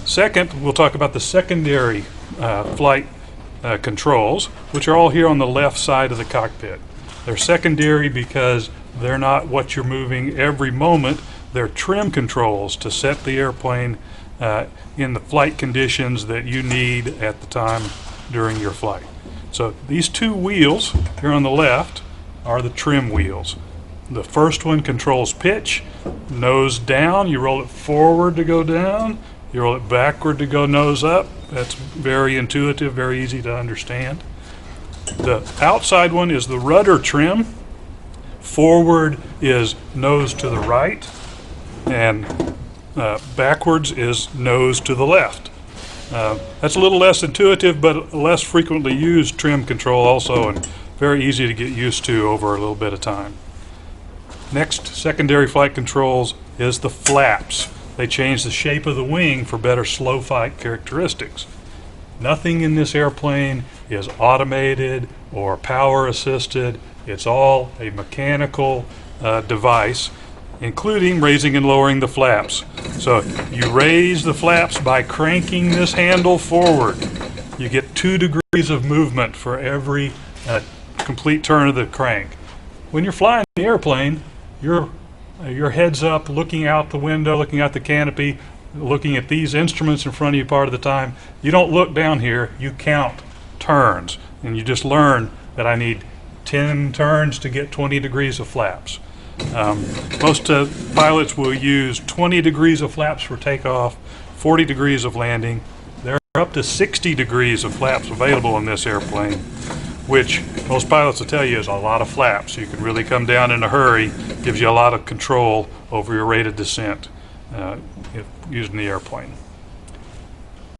Second, we'll talk about the secondary flight controls, which are all here on the left side of the cockpit. They're secondary because they're not what you're moving every moment. They're trim controls to set the airplane in the flight conditions that you need at the time during your flight. So these two wheels here on the left are the trim wheels. The first one controls pitch, nose down. You roll it forward to go down. You roll it backward to go nose up. That's very intuitive, very easy to understand. The outside one is the rudder trim. Forward is nose to the right, and backwards is nose to the left. That's a little less intuitive, but less frequently used trim control also, and very easy to get used to over a little bit of time. Next, secondary flight controls is the flaps. They change the shape of the wing for better slow flight characteristics. Nothing in this airplane is automated or power assisted. It's all a mechanical device, including raising and lowering the flaps. So you raise the flaps by cranking this handle forward. You get 2 degrees of movement for every complete turn of the crank. When you're flying the airplane, your head's up, looking out the window, looking out the canopy, looking at these instruments in front of you part of the time. You don't look down here, you count turns, and you just learn that I need 10 turns to get 20 degrees of flaps. Most pilots will use 20 degrees of flaps for takeoff, 40 degrees of landing. There are up to 60 degrees of flaps available in this airplane, which most pilots will tell you is a lot of flaps. You can really come down in a hurry, gives you a lot of control over your rate of descent using the airplane.